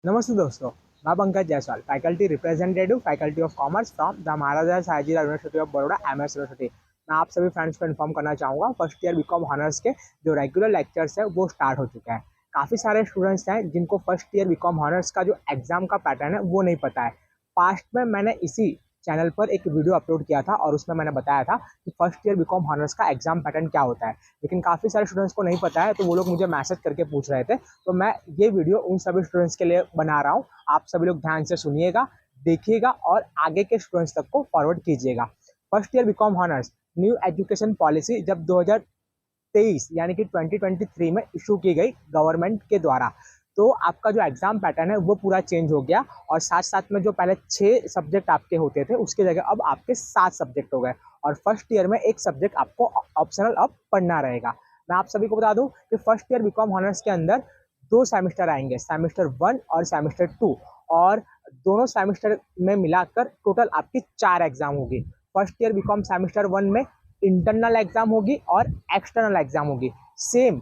नमस्ते दोस्तों, मैं Pankaj Jaiswal, faculty representative faculty of commerce from the Maharaja Sayajirao university of Baroda MS university. मैं आप सभी फ्रेंड्स को इन्फॉर्म करना चाहूँगा फर्स्ट ईयर बीकॉम ऑनर्स के जो रेगुलर लेक्चर्स हैं वो स्टार्ट हो चुके हैं। काफ़ी सारे स्टूडेंट्स हैं जिनको फर्स्ट ईयर बीकॉम ऑनर्स का जो एग्ज़ाम का पैटर्न है वो नहीं पता है। पास्ट में मैंने इसी चैनल पर एक वीडियो अपलोड किया था और उसमें मैंने बताया था कि फर्स्ट ईयर बीकॉम ऑनर्स का एग्ज़ाम पैटर्न क्या होता है, लेकिन काफ़ी सारे स्टूडेंट्स को नहीं पता है, तो वो लोग मुझे मैसेज करके पूछ रहे थे। तो मैं ये वीडियो उन सभी स्टूडेंट्स के लिए बना रहा हूँ। आप सभी लोग ध्यान से सुनिएगा, देखिएगा और आगे के स्टूडेंट्स तक को फॉरवर्ड कीजिएगा। First year BCom honours new education policy जब 2023 यानी कि 2023 में इशू की गई गवर्नमेंट के द्वारा, तो आपका जो एग्जाम पैटर्न है वो पूरा चेंज हो गया और साथ साथ में जो पहले 6 सब्जेक्ट आपके होते थे उसकी जगह अब आपके 7 सब्जेक्ट हो गए और फर्स्ट ईयर में एक सब्जेक्ट आपको ऑप्शनल अब पढ़ना रहेगा। मैं आप सभी को बता दूं कि फर्स्ट ईयर बीकॉम ऑनर्स के अंदर 2 सेमेस्टर आएंगे, सेमेस्टर 1 और सेमेस्टर 2, और दोनों सेमेस्टर में मिलाकर टोटल आपकी 4 एग्जाम होगी। फर्स्ट ईयर बीकॉम सेमेस्टर 1 में इंटरनल एग्जाम होगी और एक्सटर्नल एग्जाम होगी। Sem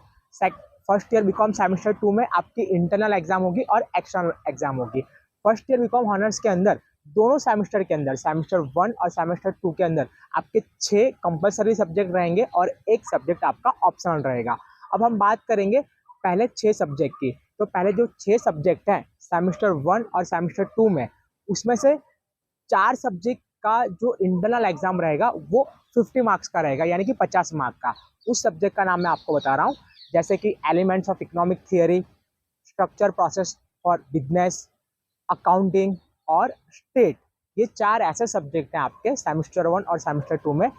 first year BCom semester 2 में आपकी इंटरनल एग्जाम होगी और एक्सटर्नल एग्जाम होगी। फर्स्ट ईयर बीकॉम ऑनर्स के अंदर दोनों सेमेस्टर के अंदर सेमेस्टर 1 और सेमेस्टर 2 के अंदर आपके 6 कंपलसरी सब्जेक्ट रहेंगे और एक सब्जेक्ट आपका ऑप्शनल रहेगा। अब हम बात करेंगे पहले 6 सब्जेक्ट की। तो पहले जो 6 सब्जेक्ट हैं सेमेस्टर 1 और सेमेस्टर 2 में, उसमें से 4 सब्जेक्ट का जो इंटरनल एग्जाम रहेगा वो 50 मार्क्स का रहेगा, यानी कि 50 मार्क का। उस सब्जेक्ट का नाम मैं आपको बता रहा हूँ, जैसे कि elements of economic theory, structure process for business, accounting और स्टेट। ये 4 ऐसे सब्जेक्ट हैं आपके सेमेस्टर 1 और सेमेस्टर 2 में,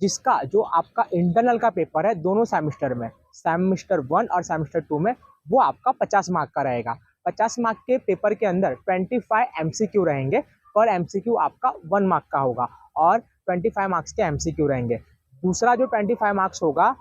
जिसका जो आपका इंटरनल का पेपर है दोनों सेमेस्टर में, सेमेस्टर 1 और सेमेस्टर 2 में, वो आपका 50 मार्क का रहेगा। 50 मार्क के पेपर के अंदर 25 MCQ रहेंगे। पर MCQ आपका 1 मार्क का होगा और 25 मार्क्स के MCQ रहेंगे। दूसरा जो 25 मार्क्स होगा,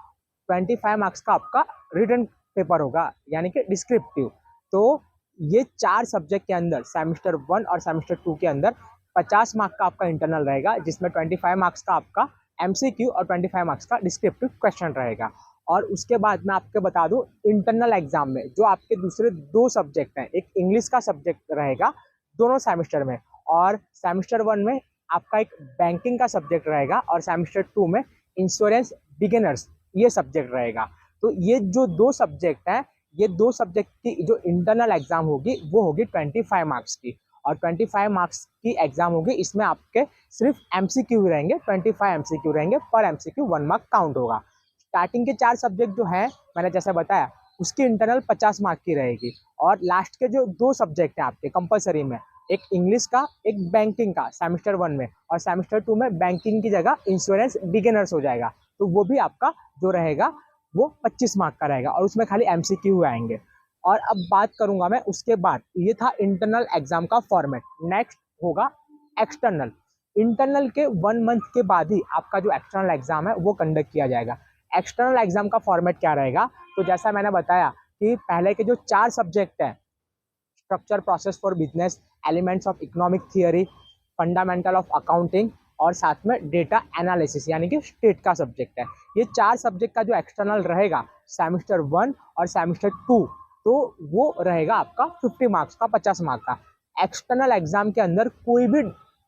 25 मार्क्स का आपका रिटन पेपर होगा, यानी कि डिस्क्रिप्टिव। तो ये 4 सब्जेक्ट के अंदर सेमेस्टर 1 और सेमेस्टर 2 के अंदर 50 मार्क का आपका इंटरनल रहेगा, जिसमें 25 मार्क्स का आपका MCQ और 25 मार्क्स का डिस्क्रिप्टिव क्वेश्चन रहेगा। और उसके बाद मैं आपको बता दूं, इंटरनल एग्जाम में जो आपके दूसरे 2 सब्जेक्ट हैं, एक इंग्लिश का सब्जेक्ट रहेगा दोनों सेमेस्टर में, और सेमेस्टर 1 में आपका एक बैंकिंग का सब्जेक्ट रहेगा और सेमेस्टर 2 में इंश्योरेंस बिगिनर्स ये सब्जेक्ट रहेगा। तो ये जो 2 सब्जेक्ट हैं, ये 2 सब्जेक्ट की जो इंटरनल एग्जाम होगी वो होगी 25 मार्क्स की, और 25 मार्क्स की एग्जाम होगी। इसमें आपके सिर्फ MCQ रहेंगे, 25 MCQ रहेंगे, पर MCQ 1 मार्क काउंट होगा। स्टार्टिंग के 4 सब्जेक्ट जो हैं, मैंने जैसे बताया, उसकी इंटरनल 50 मार्क की रहेगी, और लास्ट के जो 2 सब्जेक्ट हैं आपके कंपलसरी में, एक इंग्लिश का एक बैंकिंग का सेमेस्टर 1 में, और सेमेस्टर 2 में बैंकिंग की जगह इंश्योरेंस बिगिनर्स हो जाएगा, तो वो भी आपका जो रहेगा वो 25 मार्क का रहेगा और उसमें खाली MCQ आएंगे। और अब बात करूंगा मैं उसके बाद, ये था इंटरनल एग्जाम का फॉर्मेट। नेक्स्ट होगा एक्सटर्नल। इंटरनल के 1 मंथ के बाद ही आपका जो एक्सटर्नल एग्जाम है वो कंडक्ट किया जाएगा। एक्सटर्नल एग्जाम का फॉर्मेट क्या रहेगा, तो जैसा मैंने बताया कि पहले के जो 4 सब्जेक्ट हैं, structure process for business, elements of economic theory, fundamental of accounting और साथ में डेटा एनालिसिस यानी कि स्टेट का सब्जेक्ट है, ये 4 सब्जेक्ट का जो एक्सटर्नल रहेगा सेमेस्टर 1 और सेमेस्टर 2, तो वो रहेगा आपका 50 मार्क्स का, 50 मार्क का। एक्सटर्नल एग्जाम के अंदर कोई भी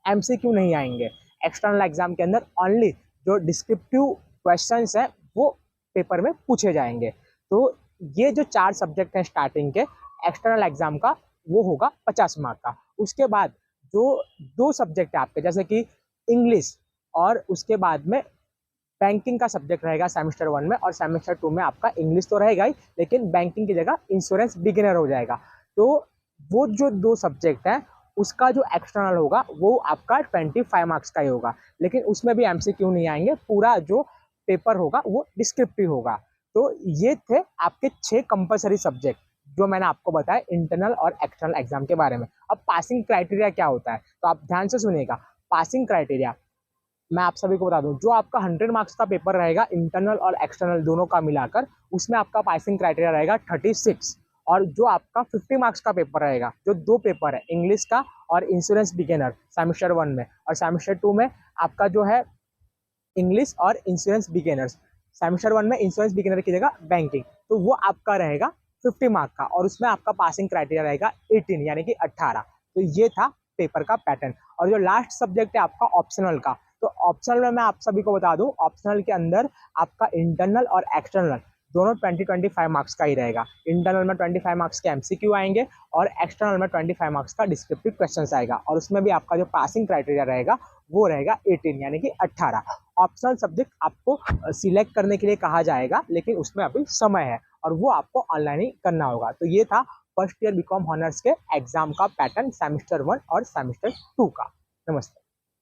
MCQ नहीं आएंगे। एक्सटर्नल एग्जाम के अंदर ओनली जो डिस्क्रिप्टिव क्वेश्चंस हैं वो पेपर में पूछे जाएंगे। तो ये जो 4 सब्जेक्ट हैं स्टार्टिंग के एक्सटर्नल एग्जाम का, वो होगा 50 मार्क का। उसके बाद जो 2 सब्जेक्ट है आपके, जैसे कि इंग्लिश और उसके बाद में बैंकिंग का सब्जेक्ट रहेगा सेमेस्टर 1 में, और सेमेस्टर 2 में आपका इंग्लिश तो रहेगा ही, लेकिन बैंकिंग की जगह इंश्योरेंस बिगिनर हो जाएगा। तो वो जो 2 सब्जेक्ट हैं उसका जो एक्सटर्नल होगा वो आपका 25 मार्क्स का ही होगा, लेकिन उसमें भी MCQ नहीं आएंगे, पूरा जो पेपर होगा वो डिस्क्रिप्टिव होगा। तो ये थे आपके 6 कंपलसरी सब्जेक्ट जो मैंने आपको बताया इंटरनल और एक्सटर्नल एग्जाम के बारे में। अब पासिंग क्राइटेरिया क्या होता है, तो आप ध्यान से सुनिएगा। पासिंग क्राइटेरिया मैं आप सभी को बता दूं, जो आपका 100 मार्क्स का पेपर रहेगा इंटरनल और एक्सटर्नल दोनों का मिलाकर, उसमें आपका पासिंग क्राइटेरिया रहेगा 36। और जो आपका 50 मार्क्स का पेपर रहेगा, जो 2 पेपर है इंग्लिश का और इंश्योरेंस बिगिनर सेमेस्टर 1 में, और सेमेस्टर 2 में आपका जो है इंग्लिश और इंश्योरेंस बिगिनर्स, सेमेस्टर 1 में इंश्योरेंस बिगिनर की जगह बैंकिंग, तो वो आपका रहेगा 50 मार्क का, और उसमें आपका पासिंग क्राइटेरिया रहेगा 18 यानी कि 18। तो ये था पेपर का पैटर्न। और जो लास्ट सब्जेक्ट है आपका ऑप्शनल का, तो ऑप्शनल में मैं आप सभी को बता दूं, ऑप्शनल के अंदर आपका इंटरनल और एक्सटर्नल दोनों 20-25 मार्क्स का ही रहेगा। इंटरनल में 25 मार्क्स के एमसीक्यू आएंगे और एक्सटर्नल में 25 मार्क्स का डिस्क्रिप्टिव क्वेश्चन आएगा, और उसमें भी आपका जो पासिंग क्राइटेरिया रहेगा वो रहेगा 18 यानी कि 18। ऑप्शनल सब्जेक्ट आपको सिलेक्ट करने के लिए कहा जाएगा, लेकिन उसमें अभी समय है और वो आपको ऑनलाइन ही करना होगा। तो ये था फर्स्ट ईयर बीकॉम ऑनर्स के एग्जाम का पैटर्न सेमेस्टर 1 और सेमेस्टर 2 का। नमस्ते।